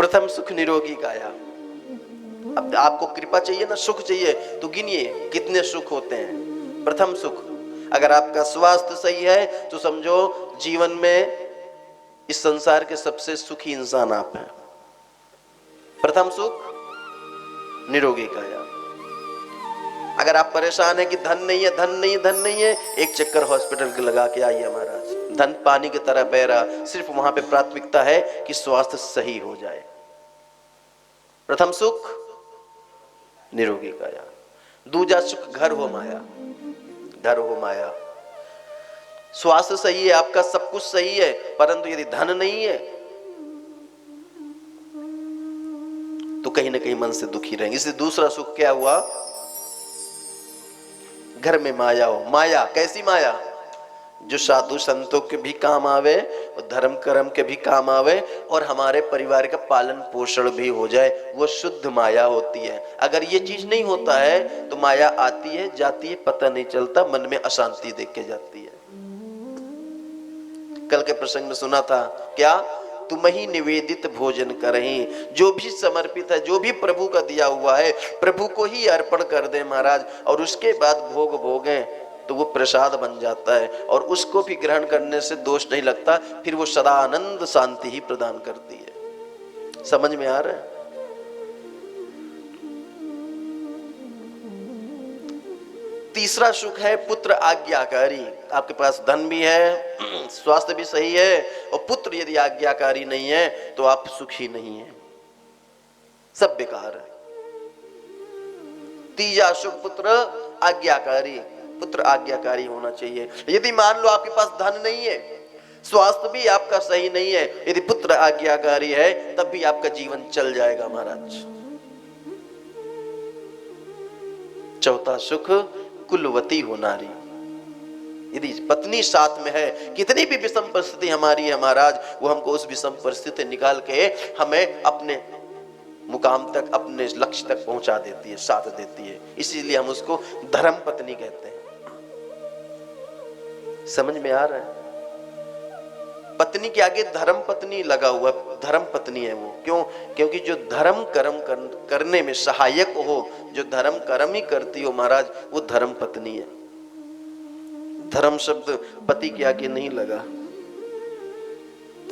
प्रथम सुख निरोगी काया। अब आपको कृपा चाहिए ना, सुख चाहिए, तो गिनिए कितने सुख होते हैं। प्रथम सुख, अगर आपका स्वास्थ्य सही है तो समझो जीवन में इस संसार के सबसे सुखी इंसान आप हैं। प्रथम सुख निरोगी काया। अगर आप परेशान हैं कि धन नहीं है, धन नहीं है, धन नहीं है, एक चक्कर हॉस्पिटल के लगा के आइए महाराज। धन पानी की तरह बह रहा, सिर्फ वहां पे प्राथमिकता है कि स्वास्थ्य सही हो जाए। प्रथम सुख निरोगी काया। दूजा सुख घर हो माया, घर हो माया। स्वास्थ्य सही है आपका, सब कुछ सही है, परंतु यदि धन नहीं है तो कहीं ना कहीं मन से दुखी रहेंगे। इसलिए दूसरा सुख क्या हुआ? घर में माया हो। माया कैसी माया? जो साधु संतों के भी काम आवे और धर्म कर्म के भी काम आवे और हमारे परिवार का पालन पोषण भी हो जाए, वो शुद्ध माया होती है। अगर ये चीज नहीं होता है तो माया आती है, जाती है, पता नहीं चलता, मन में अशांति देख के जाती है। कल के प्रसंग में सुना था क्या? तुम ही निवेदित भोजन करही। जो भी समर्पित है, जो भी प्रभु का दिया हुआ है, प्रभु को ही अर्पण कर दे महाराज, और उसके बाद भोग भोगें तो वो प्रसाद बन जाता है और उसको भी ग्रहण करने से दोष नहीं लगता, फिर वो सदा आनंद शांति ही प्रदान करती है। समझ में आ रहा है? तीसरा सुख है पुत्र आज्ञाकारी। आपके पास धन भी है, स्वास्थ्य भी सही है, और पुत्र यदि आज्ञाकारी नहीं है तो आप सुखी नहीं है, सब बेकार है। तीजा सुख पुत्र आज्ञाकारी। पुत्र आज्ञाकारी होना चाहिए। यदि मान लो आपके पास धन नहीं है, स्वास्थ्य भी आपका सही नहीं है, यदि पुत्र आज्ञाकारी है तब भी आपका जीवन चल जाएगा महाराज। चौथा सुख कुलवती हो नारी। यदि पत्नी साथ में है, कितनी भी विषम परिस्थिति हमारी है महाराज, वो हमको उस विषम परिस्थिति निकाल के हमें अपने मुकाम तक, अपने लक्ष्य तक पहुंचा देती है, साथ देती है। इसीलिए हम उसको धर्म पत्नी कहते हैं। समझ में आ रहा है? पत्नी के आगे धर्म पत्नी लगा हुआ, धर्म पत्नी है वो। क्यों? क्योंकि जो धर्म कर्म करने में सहायक हो, जो धर्म कर्म ही करती हो महाराज, वो धर्म पत्नी है। धर्म शब्द पति के आगे नहीं लगा।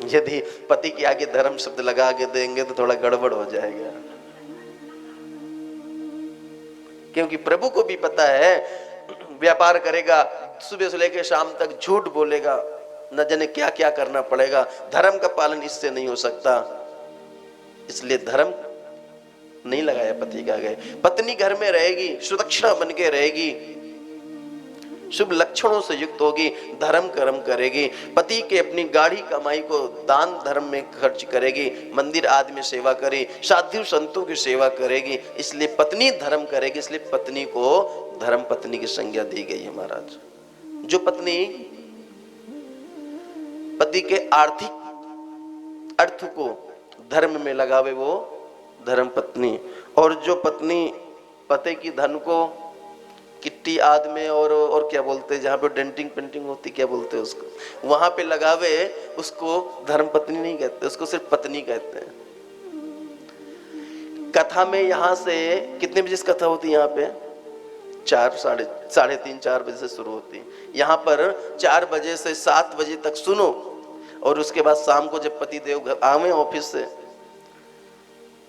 यदि पति के आगे धर्म शब्द लगा के देंगे तो थोड़ा गड़बड़ हो जाएगा, क्योंकि प्रभु को भी पता है व्यापार करेगा, सुबह से लेकर शाम तक झूठ बोलेगा, न जाने क्या क्या करना पड़ेगा। धर्म का पालन इससे नहीं हो सकता, इसलिए धर्म नहीं लगाया पति के आगे। पत्नी घर में रहेगी, सुरक्षा बन के रहेगी, शुभ लक्षणों से युक्त होगी, धर्म कर्म करेगी, पति के अपनी गाढ़ी कमाई को दान धर्म में खर्च करेगी, मंदिर आदि में सेवा करेगी, साधु संतों की सेवा करेगी। इसलिए पत्नी धर्म करेगी, इसलिए पत्नी को धर्म पत्नी की संज्ञा दी गई है महाराज। जो पत्नी पति के आर्थिक अर्थ को धर्म में लगावे वो धर्म पत्नी, और जो पत्नी पति की धन को किट्टी आदि में और क्या बोलते हैं, जहाँ पे डेंटिंग पेंटिंग होती, क्या बोलते हैं उसको, वहां पे लगावे, उसको धर्म पत्नी नहीं कहते, उसको सिर्फ पत्नी कहते हैं। कथा में यहाँ से कितने बजे से कथा होती है? यहाँ पे 3:30-4 बजे से शुरू होती है। यहाँ पर 4 बजे से 7 बजे तक सुनो, और उसके बाद शाम को जब पति देव घर आवे ऑफिस से,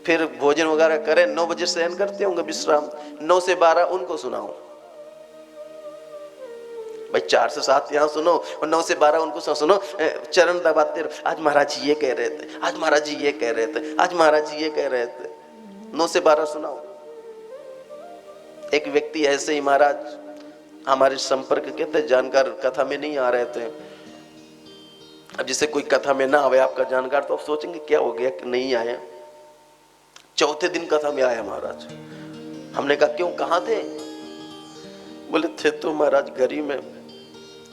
फिर भोजन वगैरह करें, 9 बजे शयन करते होंगे विश्राम, 9 से 12 उनको सुनाओ भाई। 4 से 7 यहाँ सुनो और 9 से 12 उनको सुनो, चरण दबाते रहो। आज महाराज जी ये कह रहे थे, आज महाराज जी ये कह रहे थे, आज महाराज जी ये कह रहे थे। 9 से 12 सुनाओ। एक व्यक्ति ऐसे ही महाराज हमारे संपर्क के थे, जानकार, कथा में नहीं आ रहे थे। अब जिसे कोई कथा में ना आवे आपका जानकार, तो आप सोचेंगे क्या हो गया कि नहीं आया। चौथे दिन कथा में आया महाराज। हमने कहा क्यों, कहाँ थे? बोले थे तो महाराज गरी में।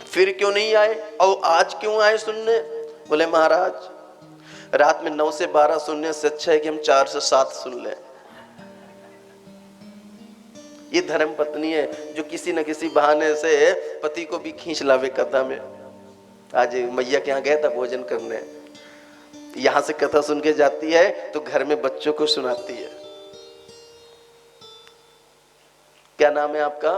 फिर क्यों नहीं आए और आज क्यों आए सुनने? बोले महाराज रात में 9 से 12 सुनने से अच्छा है कि हम 4 से 7 सुन लें। ये धर्म पत्नी है जो किसी न किसी बहाने से पति को भी खींच लावे कथा में। आज मैया के यहाँ गया था भोजन करने, यहां से कथा सुन के जाती है तो घर में बच्चों को सुनाती है। क्या नाम है आपका?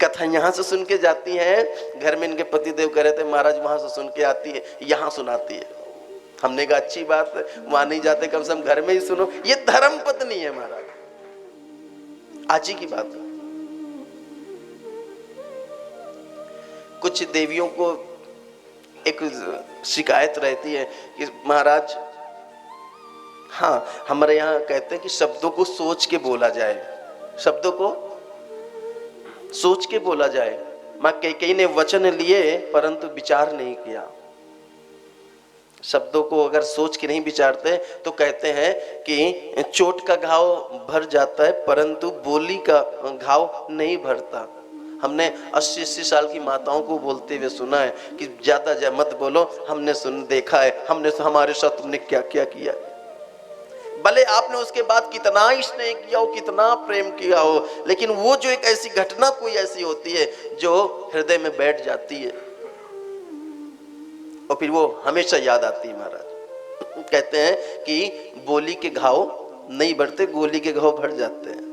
कथा यहां से सुन के जाती है, घर में इनके पतिदेव कह रहे थे महाराज वहां से सुन के आती है, यहां सुनाती है। हमने कहा अच्छी बात है, वहां नहीं जाते कम से कम घर में ही सुनो। ये धर्म पत्नी है महाराज, आज ही की बात है। कुछ देवियों को एक शिकायत रहती है कि महाराज, हाँ हमारे यहाँ कहते हैं कि शब्दों को सोच के बोला जाए, शब्दों को सोच के बोला जाए। मां कैकेयी ने वचन लिए परंतु विचार नहीं किया। शब्दों को अगर सोच के नहीं विचारते तो कहते हैं कि चोट का घाव भर जाता है परंतु बोली का घाव नहीं भरता। हमने 80-80 साल की माताओं को बोलते हुए सुना है कि ज्यादा मत बोलो, हमने सुन देखा है, हमने हमारे साथ तुमने क्या क्या किया। भले आपने उसके बाद कितना स्नेह किया हो, कितना प्रेम किया हो, लेकिन वो जो एक ऐसी घटना कोई ऐसी होती है जो हृदय में बैठ जाती है और फिर वो हमेशा याद आती है। महाराज कहते हैं कि बोली के घाव नहीं भरते, गोली के घाव भर जाते हैं।